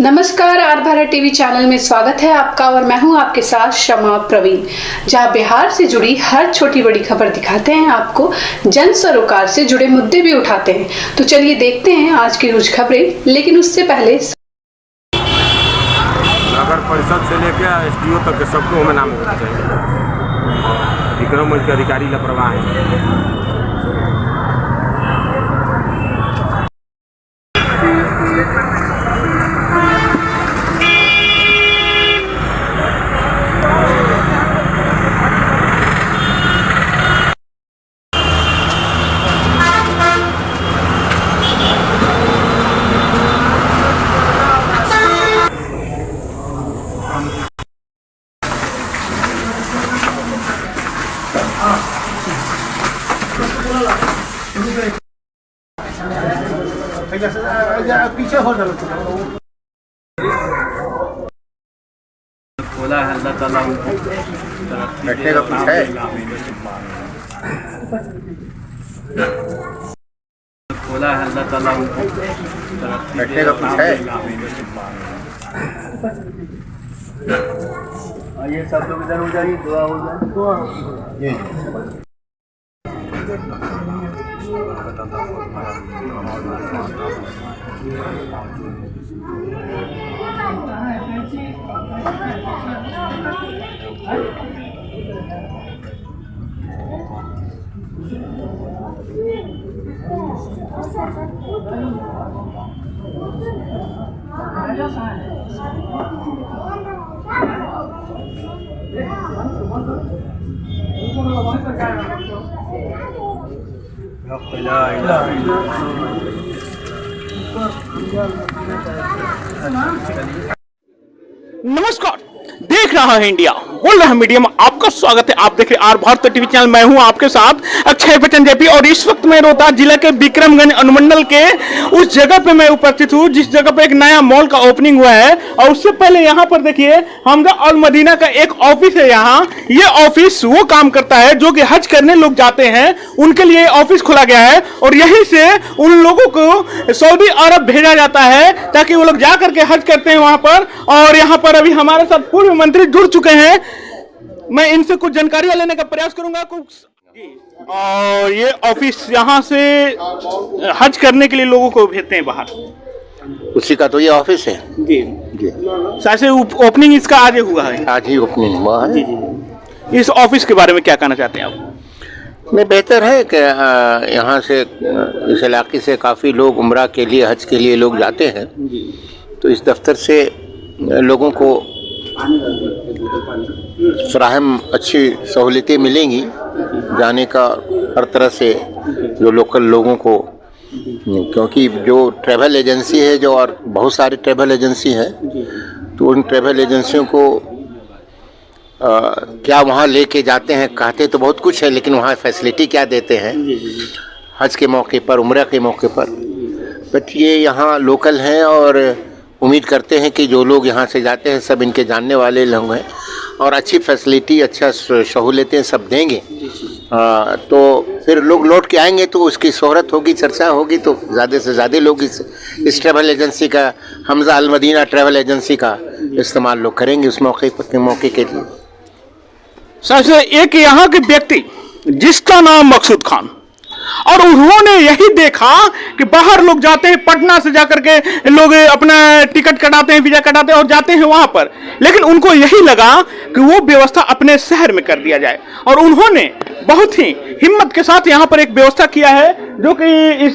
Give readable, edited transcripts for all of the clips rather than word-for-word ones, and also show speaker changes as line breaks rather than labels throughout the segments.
नमस्कार, are Bharat TV channel में स्वागत है आपका और मैं हूं आपके साथ शमा प्रवीण, जहां बिहार से जुड़ी हर छोटी बड़ी खबर दिखाते हैं आपको, जन सरोकार से जुड़े मुद्दे भी उठाते हैं। तो चलिए देखते हैं आज की कुछ खबरें, लेकिन उससे पहले
नगर परिषद से लेकर एसडीओ तक के सबको हमें नाम देना चाहिए। विक्रमगंज के अधिकारी लापरवाह हैं।
पीछे हो जाओ
खोला है अल्लाह ताला उनको
बैठने का कुछ है
खोला है अल्लाह ताला उनको
बैठने का कुछ है
ये सब लोग इधर हो जाइए, दुआ हो जाए।
नमस्कार, देख रहा है इंडिया बोल रहा है मीडिया में आपका स्वागत है। आप देख रहे आर भारत टीवी चैनल, मैं हूं आपके साथ अक्षय बच्चन जेपी और इस वक्त मैं रोहतास जिला के विक्रमगंज अनुमंडल के उस जगह पे मैं उपस्थित हूं जिस जगह पे एक नया मॉल का ओपनिंग हुआ है। और उससे पहले यहां पर देखिए हमजा अल मदीना का एक ऑफिस है। यहाँ ये ऑफिस वो काम करता है जो कि हज करने लोग जाते हैं, उनके लिए ऑफिस खोला गया है और यहीं से उन लोगों को सऊदी अरब भेजा जाता है ताकि वो लोग जा करके हज करते हैं वहां पर। और यहाँ पर अभी हमारे साथ पूर्व मंत्री जुड़ चुके हैं, मैं इनसे कुछ जानकारी लेने का प्रयास करूंगा कुछ। और ये ऑफिस यहाँ से हज करने के लिए लोगों को भेजते हैं बाहर,
उसी का तो ये ऑफिस है
जी
जी।
शायद ओपनिंग इसका आज हुआ है,
आज ही ओपनिंग हुआ है
जी जी। इस ऑफिस के बारे में क्या कहना चाहते हैं आप?
नहीं, बेहतर है कि यहाँ से इस इलाके से काफ़ी लोग उम्रा के लिए हज के लिए लोग जाते हैं, तो इस दफ्तर से लोगों को फराहम अच्छी सहूलियतें मिलेंगी जाने का हर तरह से जो लोकल लोगों को, क्योंकि जो ट्रैवल एजेंसी है जो और बहुत सारी ट्रैवल एजेंसी है, तो उन ट्रैवल एजेंसियों को क्या वहाँ लेके जाते हैं, कहते तो बहुत कुछ है लेकिन वहाँ फैसिलिटी क्या देते हैं हज के मौके पर, उम्रा के मौके पर। बट ये यहाँ लोकल हैं और उम्मीद करते हैं कि जो लोग यहाँ से जाते हैं सब इनके जानने वाले लोग हैं और अच्छी फैसिलिटी, अच्छा सहूलियतें सब देंगे। तो फिर लोग लौट के आएंगे तो उसकी शोहरत होगी, चर्चा होगी, तो ज़्यादा से ज़्यादा लोग इस ट्रैवल एजेंसी का, हमजा अल मदीना ट्रैवल एजेंसी का इस्तेमाल लोग करेंगे उस मौके के लिए।
सबसे एक यहाँ के व्यक्ति जिसका नाम मकसूद खान, और उन्होंने यही देखा कि बाहर लोग जाते हैं, पटना से जाकर के लोग अपना टिकट कटाते हैं, वीजा कटाते हैं और जाते हैं वहां पर, लेकिन उनको यही लगा कि वो व्यवस्था अपने शहर में कर दिया जाए और उन्होंने बहुत ही हिम्मत के साथ यहाँ पर एक व्यवस्था किया है जो कि इस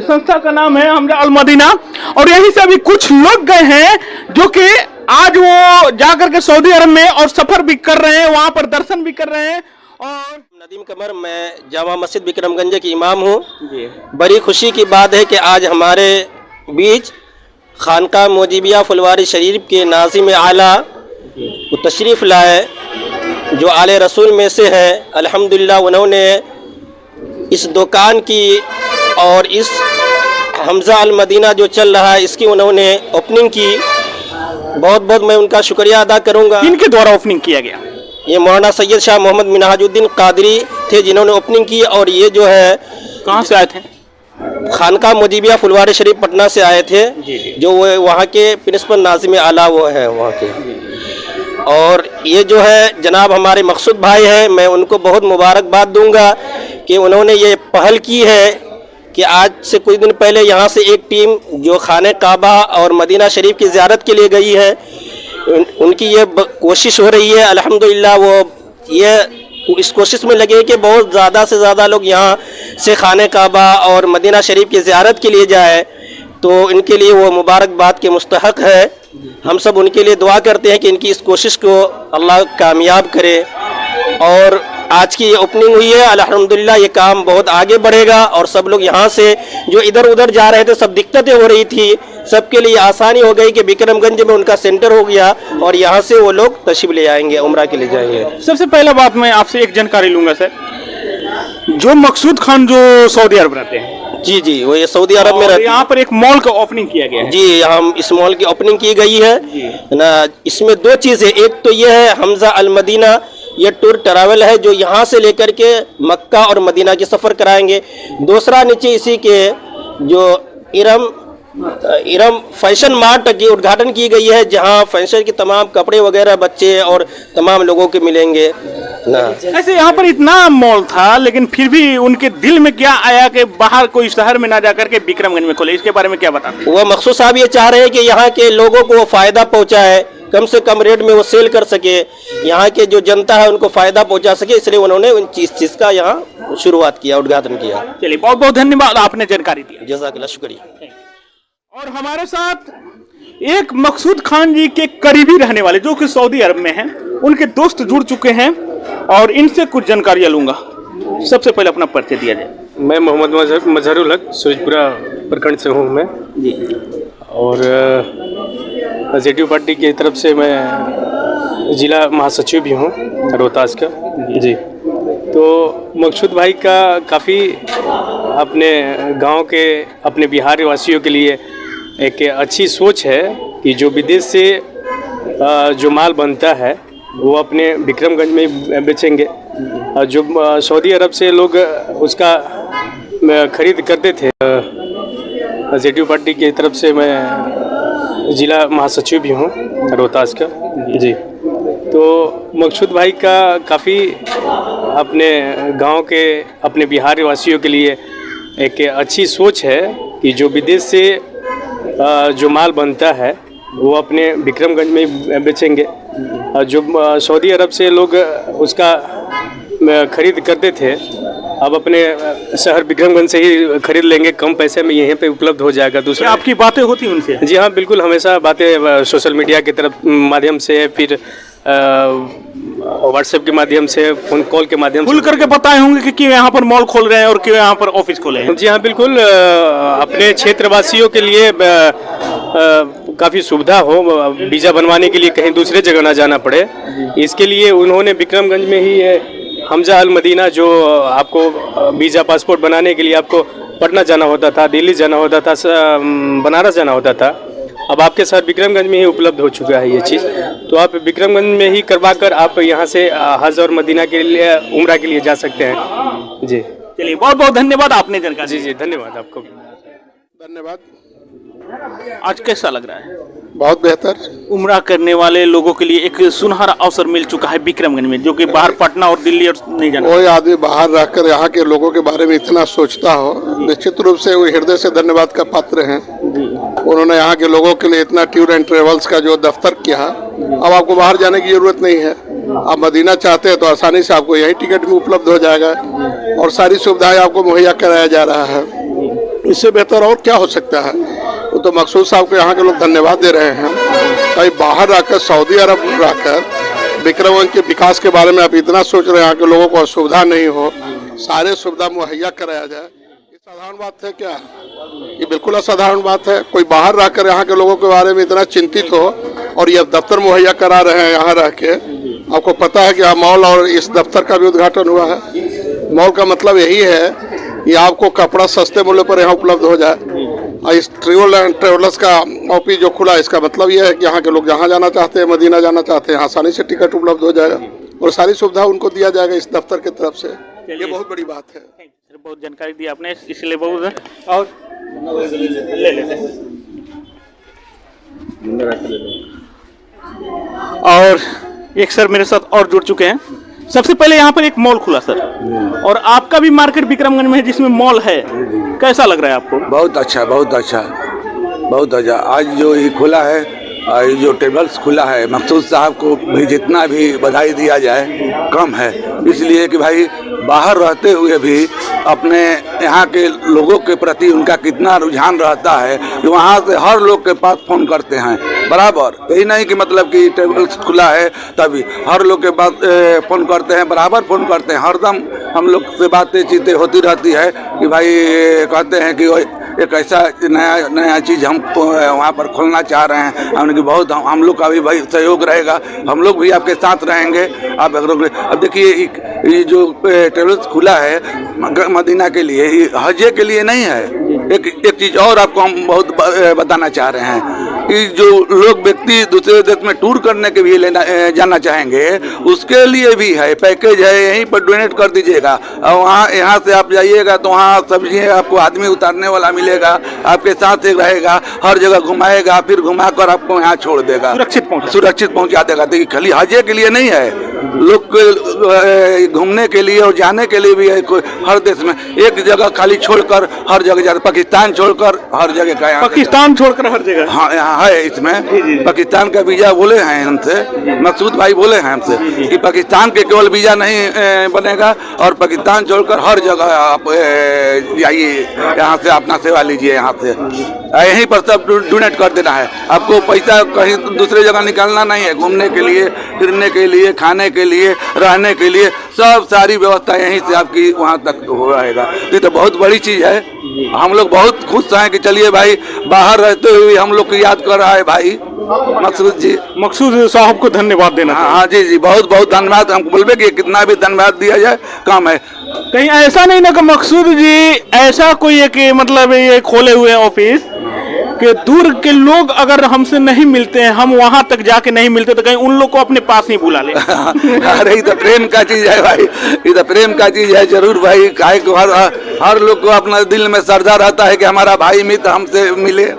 संस्था का नाम है हमजा अल मदीना। और यहीं से अभी कुछ लोग गए हैं जो कि आज वो जाकर के सऊदी अरब में और सफर भी कर रहे हैं, वहां पर दर्शन भी कर रहे हैं। और
नदीम कमर, मैं जामा मस्जिद विक्रमगंज की इमाम हूँ। बड़ी खुशी की बात है कि आज हमारे बीच खानका मोजिबिया फुलवारी शरीफ के नाज़िम आला वो तशरीफ़ लाए जो आले रसूल में से हैं। अल्हम्दुलिल्लाह उन्होंने इस दुकान की और इस हमजा अल मदीना जो चल रहा है इसकी उन्होंने ओपनिंग की। बहुत बहुत मैं उनका शुक्रिया अदा करूँगा।
इनके द्वारा ओपनिंग किया गया।
ये मौलाना सैयद शाह मोहम्मद मिनहाजुद्दीन कादरी थे जिन्होंने ओपनिंग की। और ये जो है
कहाँ से आए थे?
खानका मोजीबिया फुलवारी शरीफ पटना से आए थे, जो वो वहाँ के प्रिंसिपल नाज़िम आला वो हैं वहाँ के। और ये जो है जनाब हमारे मकसूद भाई हैं, मैं उनको बहुत मुबारकबाद दूंगा कि उन्होंने ये पहल की है कि आज से कुछ दिन पहले यहाँ से एक टीम जो खाने काबा और मदीना शरीफ की ज़ियारत के लिए गई है, उनकी ये कोशिश हो रही है। अल्हम्दुलिल्लाह वो ये इस कोशिश में लगे कि बहुत ज़्यादा से ज़्यादा लोग यहाँ से खाने काबा और मदीना शरीफ की ज़ियारत के लिए जाए, तो इनके लिए वो मुबारकबाद के मुस्तहक है। हम सब उनके लिए दुआ करते हैं कि इनकी इस कोशिश को अल्लाह कामयाब करे। और आज की ये ओपनिंग हुई है, अल्हम्दुलिल्लाह ये काम बहुत आगे बढ़ेगा और सब लोग यहाँ से जो इधर उधर जा रहे थे, सब दिक्कतें हो रही थी, सबके लिए आसानी हो गई कि बिक्रमगंज में उनका सेंटर हो गया और यहाँ से वो लोग तशरीफ ले आएंगे, उम्रा के लिए जाएंगे।
सबसे पहला बात मैं आपसे एक जानकारी लूंगा सर, जो मकसूद खान जो सऊदी अरब रहते हैं,
जी जी, वो ये सऊदी अरब में रहते हैं।
यहाँ पर एक मॉल का ओपनिंग किया गया है।
जी, हम इस मॉल की ओपनिंग की गई है ना। इसमें दो चीज़ें, एक तो ये है हमजा अल मदीना, ये टूर ट्रैवल है जो यहाँ से लेकर के मक्का और मदीना की सफ़र कराएंगे। दूसरा नीचे इसी के जो इरम फैशन मार्ट की उद्घाटन की गई है, जहाँ फैशन के तमाम कपड़े वगैरह बच्चे और तमाम लोगों के मिलेंगे ना।
ऐसे यहाँ पर इतना मॉल था, लेकिन फिर भी उनके दिल में क्या आया कि बाहर कोई शहर में ना जाकर के बिक्रमगंज में खोले, इसके बारे में क्या बताते?
वो मकसूद साहब ये चाह रहे हैं कि यहाँ के लोगों को वो फ़ायदा पहुँचाए, कम से कम रेट में वो सेल कर सके, यहाँ के जो जनता है उनको फ़ायदा पहुँचा सके, इसलिए उन्होंने उन चीज़ का यहाँ शुरुआत किया, उद्घाटन किया।
चलिए, बहुत बहुत धन्यवाद, आपने जानकारी दी।
जज़ाकल्लाह, शुक्रिया।
और हमारे साथ एक मकसूद खान जी के करीबी रहने वाले जो कि सऊदी अरब में हैं, उनके दोस्त जुड़ चुके हैं और इनसे कुछ जानकारियाँ लूँगा। सबसे पहले अपना परिचय दिया जाए।
मैं मोहम्मद मजहरुल हक सूरजपुरा प्रखंड से हूँ मैं जी। और जेडीयू पार्टी की तरफ से मैं जिला महासचिव भी हूँ रोहतास का जी। तो मकसूद भाई का काफ़ी अपने गांव के, अपने बिहार वासियों के लिए एक अच्छी सोच है कि जो विदेश से जो माल बनता है वो अपने बिक्रमगंज में बेचेंगे। जो सऊदी अरब से लोग उसका खरीद करते थे। जेडीयू पार्टी की तरफ से मैं जिला महासचिव भी हूँ रोहतास का जी। तो मकसूद भाई का काफ़ी अपने गांव के, अपने बिहार वासियों के लिए एक अच्छी सोच है कि जो विदेश से जो माल बनता है वो अपने बिक्रमगंज में बेचेंगे। जो सऊदी अरब से लोग उसका खरीद करते थे, अब अपने शहर बिक्रमगंज से ही खरीद लेंगे, कम पैसे में यहीं पे उपलब्ध हो जाएगा। दूसरा,
आपकी बातें होती उनसे?
जी हाँ, बिल्कुल, हमेशा बातें सोशल मीडिया की तरफ माध्यम से, फिर व्हाट्सएप के माध्यम से, फोन कॉल के माध्यम से खुल करके
बताए होंगे कि क्यों यहाँ पर मॉल खोल रहे हैं और क्यों यहाँ पर ऑफिस खोले हैं।
जी हाँ, बिल्कुल, अपने क्षेत्रवासियों के लिए काफ़ी सुविधा हो, वीज़ा बनवाने के लिए कहीं दूसरे जगह ना जाना पड़े, इसके लिए उन्होंने बिक्रमगंज में ही हमजा अल मदीना, जो आपको वीज़ा पासपोर्ट बनाने के लिए आपको पटना जाना होता था, दिल्ली जाना होता था, बनारस जाना होता था, अब आपके शहर बिक्रमगंज में ही उपलब्ध हो चुका है ये चीज़। तो आप बिक्रमगंज में ही करवा कर आप यहाँ से हज और मदीना के लिए, उम्रा के लिए जा सकते हैं जी।
चलिए, बहुत बहुत धन्यवाद, आपने जानकारी।
जी जी, धन्यवाद आपको।
धन्यवाद।
आज कैसा लग रहा है?
बहुत बेहतर।
उम्रा करने वाले लोगों के लिए एक सुनहरा अवसर मिल चुका है बिक्रमगंज में, जो कि बाहर पटना और दिल्ली और नहीं जाना।
कोई आदमी बाहर रहकर यहाँ के लोगों के बारे में इतना सोचता हो, निश्चित रूप से वो हृदय से धन्यवाद का पात्र हैं। उन्होंने यहाँ के लोगों के लिए इतना टूर एंड ट्रेवल्स का जो दफ्तर किया, अब आपको बाहर जाने की जरूरत नहीं है। आप मदीना चाहते हैं तो आसानी से आपको यही टिकट में उपलब्ध हो जाएगा और सारी सुविधाएं आपको मुहैया कराया जा रहा है। इससे बेहतर और क्या हो सकता है? वो तो मकसूद साहब को यहाँ के लोग धन्यवाद दे रहे हैं। कहीं बाहर रहकर, सऊदी अरब रहकर बिक्रमगंज के विकास के बारे में आप इतना सोच रहे हैं, यहाँ के लोगों को असुविधा नहीं हो, सारे सुविधा मुहैया कराया जाए, ये साधारण बात है क्या? ये बिल्कुल असाधारण बात है। कोई बाहर रहकर यहाँ के लोगों के बारे में इतना चिंतित हो और ये दफ्तर मुहैया करा रहे हैं यहाँ रह के। आपको पता है कि यहाँ मॉल और इस दफ्तर का भी उद्घाटन हुआ है। मॉल का मतलब यही है कि आपको कपड़ा सस्ते मूल्य पर यहाँ उपलब्ध हो जाए। इस ट्रेवलर्स का ऑफिस जो खुला, इसका मतलब यह है कि यहाँ के लोग जहाँ जाना चाहते हैं, मदीना जाना चाहते हैं, आसानी से टिकट उपलब्ध हो जाएगा और सारी सुविधा उनको दिया जाएगा इस दफ्तर की तरफ से। ये बहुत बड़ी बात है।
बहुत जानकारी दी आपने, इसलिए बहुत। और ले लेते हैं और एक सर मेरे साथ और जुड़ चुके हैं। सबसे पहले यहाँ पर एक मॉल खुला सर, और आपका भी मार्केट विक्रमगंज में है जिसमें मॉल है, कैसा लग रहा है आपको?
बहुत अच्छा, बहुत अच्छा, बहुत अच्छा। आज जो ये खुला है, ये जो टेबल्स खुला है, मकसूद साहब को भी जितना भी बधाई दिया जाए कम है, इसलिए कि भाई बाहर रहते हुए भी अपने यहाँ के लोगों के प्रति उनका कितना रुझान रहता है कि वहाँ से हर लोग के पास फ़ोन करते हैं बराबर। यही नहीं कि मतलब कि टेबल्स खुला है तभी हर लोग के पास फ़ोन करते हैं, बराबर फ़ोन करते हैं, हरदम हम लोग से बातें चीतें होती रहती है कि भाई कहते हैं कि एक ऐसा नया चीज़ हम वहाँ पर खोलना चाह रहे हैं, हमने बहुत हम लोग का भी भाई सहयोग रहेगा, हम लोग भी आपके साथ रहेंगे। आप अब देखिए ये जो टेबल्स खुला है मदीना के लिए, ये हजे के लिए नहीं है। एक चीज़ और आपको हम बहुत बताना चाह रहे हैं कि जो लोग व्यक्ति दूसरे देश में टूर करने के लिए जाना चाहेंगे उसके लिए भी है, पैकेज है, यहीं पर डोनेट कर दीजिएगा और वहाँ यहाँ से आप जाइएगा तो वहाँ सब्जी आपको आदमी उतारने वाला मिलेगा, आपके साथ एक रहेगा, हर जगह घुमाएगा, फिर घुमाकर आपको यहाँ छोड़ देगा, सुरक्षित पहुँचा देगा। देखिए खाली हजे के लिए नहीं है, लोग घूमने के लिए और जाने के लिए भी है। हर देश में एक जगह खाली छोड़कर हर जगह जाते, पाकिस्तान छोड़कर हर जगह का,
पाकिस्तान छोड़कर हर जगह,
हाँ यहाँ है इसमें पाकिस्तान का वीजा बोले हैं हमसे, मकसूद भाई बोले हैं हमसे कि पाकिस्तान के केवल वीजा नहीं बनेगा और पाकिस्तान छोड़कर हर जगह आप जाइए, यहाँ से अपना सेवा लीजिए, यहाँ से यहीं पर सब डोनेट कर देना है। आपको पैसा कहीं दूसरे जगह निकालना नहीं है, घूमने के लिए, फिरने के लिए, खाने के लिए, रहने के लिए, सब सारी व्यवस्था यहीं से आपकी वहाँ तक हो रहेगा। ये तो बहुत बड़ी चीज़ है, हम लोग बहुत खुश हैं कि चलिए भाई बाहर रहते हुए हम लोग को याद कर रहा है भाई मकसूद जी।
मकसूद साहब को धन्यवाद देना।
हाँ जी जी, बहुत बहुत धन्यवाद। हम बोलबे कि कितना भी धन्यवाद दिया जाए कम है।
कहीं ऐसा नहीं ना कि मकसूद जी ऐसा कोई है कि मतलब ये खोले हुए ऑफिस कि दूर के लोग अगर हमसे नहीं मिलते हैं, हम वहां तक जाके नहीं मिलते तो कहीं उन लोग को अपने पास ही बुला ले।
अरे ये तो प्रेम का चीज है भाई, ये तो प्रेम का चीज है जरूर भाई। काहे को हर लोग को अपना दिल में श्रद्धा रहता है कि हमारा भाई मित्र हमसे मिले।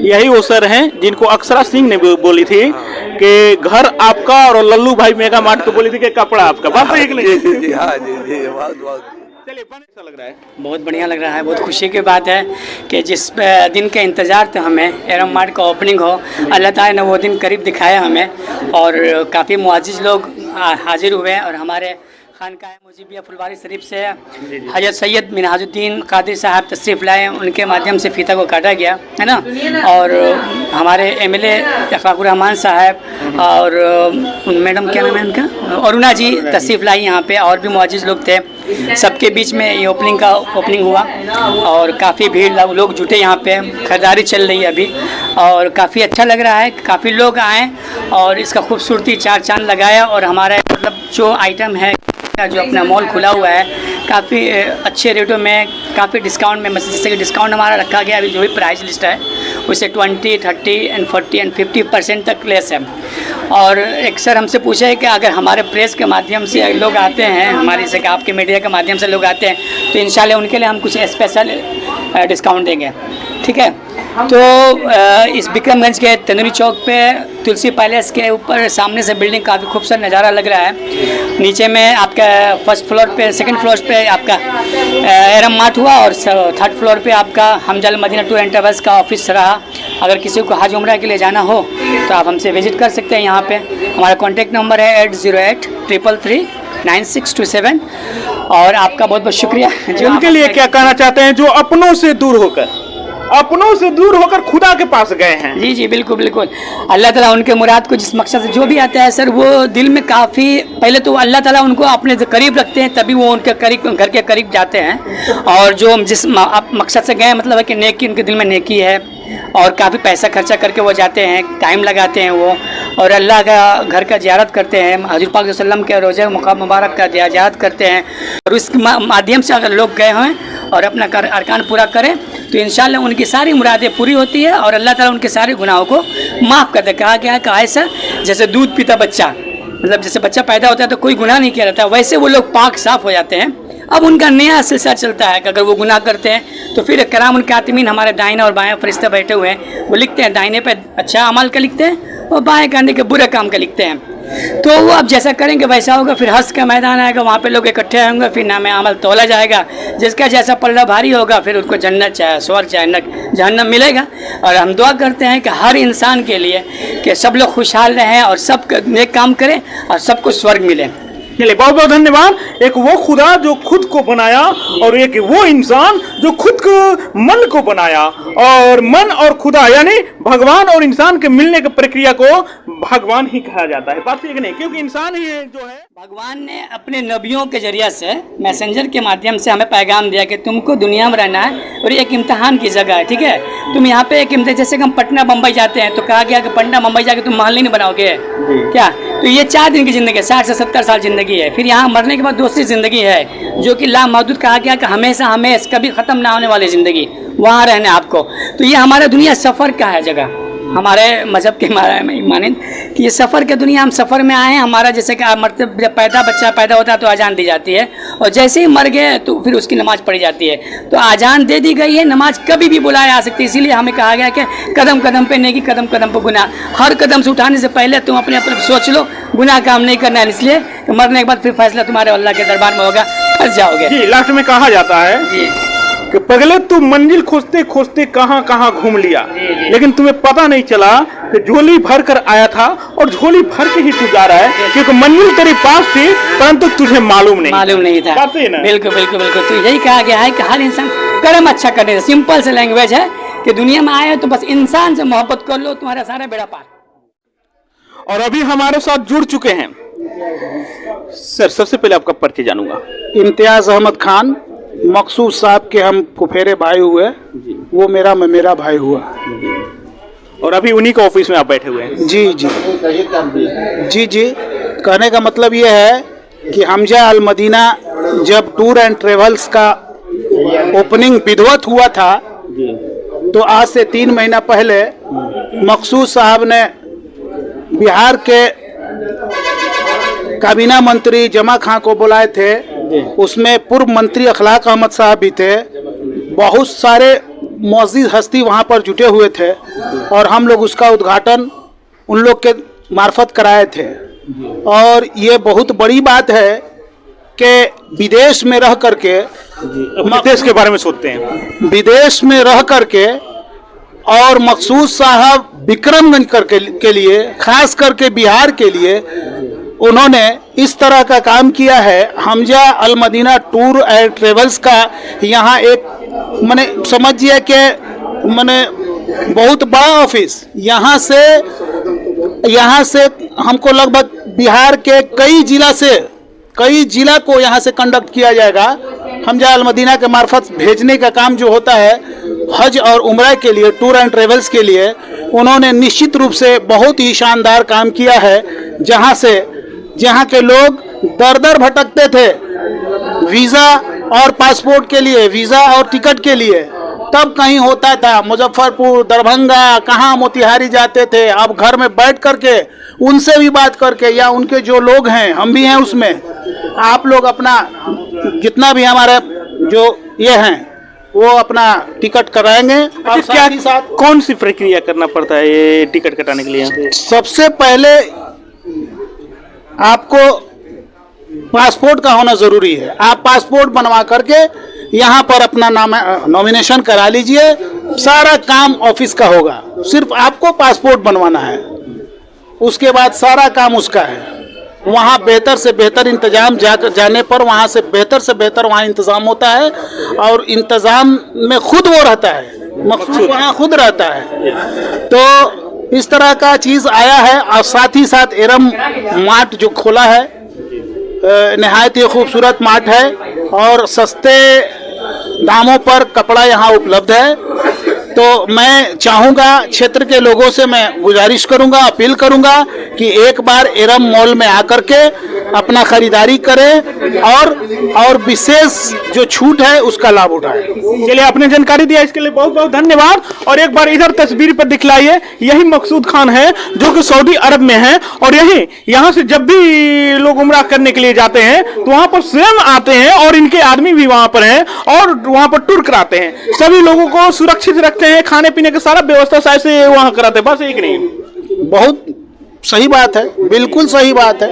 यही वो सर हैं जिनको अक्षरा सिंह ने बोली थी कि घर आपका और लल्लू भाई मेगा मार्ट को बोली थी कि कपड़ा आपका। बात एक नहीं।
जी हाँ जी, बहुत बहुत
चलिए, कैसा लग रहा है?
बहुत बढ़िया लग रहा है। बहुत खुशी की बात है कि जिस दिन का इंतज़ार था हमें, एरम मार्ट का ओपनिंग हो, अल्लाह ताला ने वो दिन करीब दिखाया हमें और काफ़ी मुआजिज़ लोग हाजिर हुए और हमारे खानकाह मुजीबिया फुलवारी शरीफ से हज़रत सैयद मिनहाजुद्दीन कादरी साहब तशरीफ़ लाए, उनके माध्यम से फीता को काटा गया है ना। और हमारे एमएलए अखलाकुर रहमान साहब और मैडम क्या नाम है उनका, अरुणा जी तशरीफ़ लाई यहाँ पे, और भी मुआजिज़ लोग थे। सबके बीच में ये ओपनिंग हुआ और काफ़ी भीड़ लोग जुटे यहाँ पे, खरीदारी चल रही है अभी और काफ़ी अच्छा लग रहा है। काफ़ी लोग आए और इसका खूबसूरती चार चांद लगाया और हमारा मतलब जो आइटम है, जो अपना मॉल खुला हुआ है, काफ़ी अच्छे रेटों में, काफ़ी डिस्काउंट में, जैसे कि डिस्काउंट हमारा रखा गया अभी जो भी प्राइस लिस्ट है उसे 20, 30 एंड 40 एंड 50% तक लेस है। और एक सर हमसे पूछा है कि अगर हमारे प्रेस के माध्यम से लोग आते हैं, हमारे से आपके मीडिया के माध्यम से लोग आते हैं तो इंशाल्लाह उनके लिए हम कुछ स्पेशल डिस्काउंट देंगे, ठीक है। तो इस विक्रमगंज के तंदूरी चौक पे तुलसी पैलेस के ऊपर सामने से बिल्डिंग काफ़ी खूबसूरत नज़ारा लग रहा है। नीचे में आपका फर्स्ट फ्लोर पे, सेकंड फ्लोर पे आपका एरम मार्ट हुआ और थर्ड फ्लोर पे आपका हमजल मदीना टूर एंड ट्रैवल्स का ऑफिस रहा। अगर किसी को हज उम्रा के लिए जाना हो तो आप हमसे विज़िट कर सकते हैं यहाँ पे। हमारा कॉन्टैक्ट नंबर है 808-333-9627 और आपका बहुत बहुत शुक्रिया।
उनके लिए क्या कहना चाहते हैं जो अपनों से दूर होकर खुदा के पास गए हैं?
जी जी, बिल्कुल बिल्कुल। अल्लाह ताला उनके मुराद को जिस मकसद से जो भी आता है सर, वो दिल में काफ़ी पहले तो अल्लाह ताला उनको अपने करीब रखते हैं, तभी वो उनके करीब, घर के करीब जाते हैं। और जो जिस मकसद से गए मतलब है कि नेकी, उनके दिल में नेकी है और काफ़ी पैसा खर्चा करके वो जाते हैं, टाइम लगाते हैं वो, और अल्लाह का घर का ज़ियारत करते हैं, हज़ूर पाक सल्लम के रोज़े मुबारक का ज़ियारत करते हैं। और उस माध्यम से अगर लोग गए हों और अपना अरकान पूरा करें तो इंशाल्लाह उनकी सारी मुरादें पूरी होती है और अल्लाह ताला उनके सारे गुनाहों को माफ़ करते। कहा गया है ऐसा जैसे दूध पीता बच्चा, मतलब जैसे बच्चा पैदा होता है तो कोई गुनाह नहीं किया रहता, वैसे वो लोग पाक साफ़ हो जाते हैं अब उनका नया सिलसिला चलता है कि अगर वो गुनाह करते हैं तो फिर कराम उनके आतमीन हमारे दाहिने और बाएं फरिश्ते बैठे हुए हैं, वो लिखते हैं, दाहिने पे अच्छा अमल का लिखते हैं और बाएं कंधे के बुरे काम का लिखते हैं। तो वो अब जैसा करेंगे वैसा होगा, फिर हश्र का मैदान आएगा, वहाँ पे लोग इकट्ठे होंगे, फिर नाम अमल तोला जाएगा, जिसका जैसा पल्ला भारी होगा फिर उसको जन्नत चाहे स्वर्ग चाहे जहन्नम मिलेगा। और हम दुआ करते हैं कि हर इंसान के लिए कि सब लोग खुशहाल रहें और सब नेक काम करें और सबको स्वर्ग मिले।
चलिए बहुत बहुत धन्यवाद। एक वो खुदा जो खुद को बनाया और एक वो इंसान जो खुद को मन को बनाया, और मन और खुदा यानी भगवान और इंसान के मिलने की प्रक्रिया को भगवान ही कहा जाता है। बात ठीक नहीं, क्योंकि इंसान ही जो है,
भगवान ने अपने नबियों के जरिए से मैसेंजर के माध्यम से हमें पैगाम दिया कि तुमको दुनिया में रहना है और एक इम्तहान की जगह है, ठीक है। तुम यहाँ पे एक इम्तिहान, जैसे कि हम पटना बम्बई जाते हैं तो कहा गया कि पटना बम्बई जाके तुम महल नहीं बनाओगे क्या, तो ये 4 दिन की ज़िंदगी है, 60 से 70 साल ज़िंदगी है। फिर यहाँ मरने के बाद दूसरी ज़िंदगी है जो कि लामहदूद कहा गया कि हमेशा हमेशा कभी ख़त्म ना होने वाली ज़िंदगी, वहाँ रहना है आपको। तो ये हमारा दुनिया सफ़र का है जगह, हमारे मज़हब के माने कि ये सफ़र के दुनिया, हम सफ़र में आए हैं। हमारा जैसे कि मरते जब बच्चा पैदा होता है तो अजान दी जाती है, और जैसे ही मर गए तो फिर उसकी नमाज पढ़ी जाती है। तो अजान दे दी गई है, नमाज कभी भी बुलाया आ सकती है। इसीलिए हमें कहा गया कि कदम कदम पे नेकी, कदम कदम पे गुनाह। हर कदम से उठाने से पहले तुम अपने सोच लो गुनाह काम नहीं करना है, इसलिए कि मरने के बाद फिर फैसला तुम्हारे अल्लाह के दरबार में होगा, फंस जाओगे।
जी लास्ट में कहा जाता है कि पगले तू मंजिल खोजते खोजते कहाँ कहाँ घूम लिया, लेकिन तुम्हें पता नहीं चला कि झोली भर कर आया था और झोली भर के ही तू जा रहा है, क्योंकि मंजिल तेरे पास थी परंतु तुझे मालूम नहीं
था। बिल्कुल बिल्कुल बिल्कुल। तो यही कहा गया है कि हर इंसान कर्म अच्छा करने, सिंपल से लैंग्वेज है कि दुनिया में आए तो बस इंसान से मोहब्बत कर लो, तुम्हारा सारा बेड़ा पार।
और अभी हमारे साथ जुड़ चुके हैं सर, सबसे पहले आपका परिचय जानूंगा।
इम्तियाज अहमद खान, मकसूद साहब के हम फुफेरे भाई हुए, वो मेरा भाई हुआ,
और अभी उन्हीं के ऑफिस में आप बैठे हुए हैं।
जी जी जी जी। कहने का मतलब ये है कि हमजा अल मदीना जब टूर एंड ट्रेवल्स का ओपनिंग विधिवत हुआ था तो आज से 3 महीना पहले मकसूद साहब ने बिहार के काबीना मंत्री जमा खां को बुलाए थे, उसमें पूर्व मंत्री अखलाक अहमद साहब भी थे, बहुत सारे मौजूद हस्ती वहाँ पर जुटे हुए थे, और हम लोग उसका उद्घाटन उन लोग के मार्फत कराए थे। और ये बहुत बड़ी बात है कि विदेश में रह करके,
देश के बारे में सोचते हैं,
विदेश में रह करके, और मकसूद साहब विक्रमगंज के लिए, खास करके बिहार के लिए उन्होंने इस तरह का काम किया है। हमजा अल मदीना टूर एंड ट्रेवल्स का यहाँ एक मैंने समझिए कि मैंने बहुत बड़ा ऑफिस, यहाँ से हमको लगभग बिहार के कई जिला को यहाँ से कंडक्ट किया जाएगा। हमजा अल मदीना के मार्फत भेजने का काम जो होता है हज और उम्रा के लिए, टूर एंड ट्रेवल्स के लिए, उन्होंने निश्चित रूप से बहुत ही शानदार काम किया है। जहाँ के लोग दर दर भटकते थे वीज़ा और पासपोर्ट के लिए, वीज़ा और टिकट के लिए, तब कहीं होता था मुजफ्फरपुर, दरभंगा, कहाँ मोतिहारी जाते थे। अब घर में बैठ करके उनसे भी बात करके, या उनके जो लोग हैं, हम भी हैं उसमें, आप लोग अपना जितना भी हमारे जो ये हैं वो अपना टिकट कराएंगे। और
क्या साथ कौन सी प्रक्रिया करना पड़ता है ये टिकट कटाने के लिए?
सबसे पहले आपको पासपोर्ट का होना ज़रूरी है। आप पासपोर्ट बनवा करके यहाँ पर अपना नॉमिनेशन करा लीजिए, सारा काम ऑफिस का होगा, सिर्फ आपको पासपोर्ट बनवाना है, उसके बाद सारा काम उसका है। वहाँ बेहतर से बेहतर इंतज़ाम जाने पर वहाँ से बेहतर वहाँ इंतज़ाम होता है, और इंतज़ाम में खुद वो रहता है, मकसूद वहाँ खुद रहता है। तो इस तरह का चीज़ आया है। और साथ ही साथ एरम मार्ट जो खोला है, नहायत ही खूबसूरत मार्ट है, और सस्ते दामों पर कपड़ा यहाँ उपलब्ध है। तो मैं चाहूँगा, क्षेत्र के लोगों से मैं गुजारिश करूँगा, अपील करूँगा कि एक बार एरम मॉल में आकर के अपना खरीदारी करें और विशेष जो छूट है उसका लाभ उठाएं।
चलिए, आपने जानकारी दिया इसके लिए बहुत बहुत धन्यवाद। और एक बार इधर तस्वीर पर दिखलाइए, यही मकसूद खान है जो कि सऊदी अरब में है, और यहाँ से जब भी लोग उम्रा करने के लिए जाते हैं तो वहां पर स्वयं आते हैं और इनके आदमी भी वहां पर हैं और वहां पर टूर कराते हैं, सभी लोगों को सुरक्षित रखते हैं, खाने पीने का सारा व्यवस्था से वहां कराते हैं। बस एक नहीं,
बहुत सही बात है, बिल्कुल सही बात है।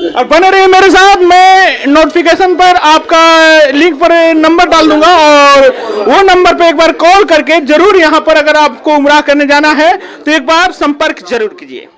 और बने रहिए मेरे साथ, मैं नोटिफिकेशन पर आपका लिंक पर नंबर डाल दूंगा और वो नंबर पे एक बार कॉल करके जरूर यहाँ पर अगर आपको उम्रा करने जाना है तो एक बार संपर्क जरूर कीजिए।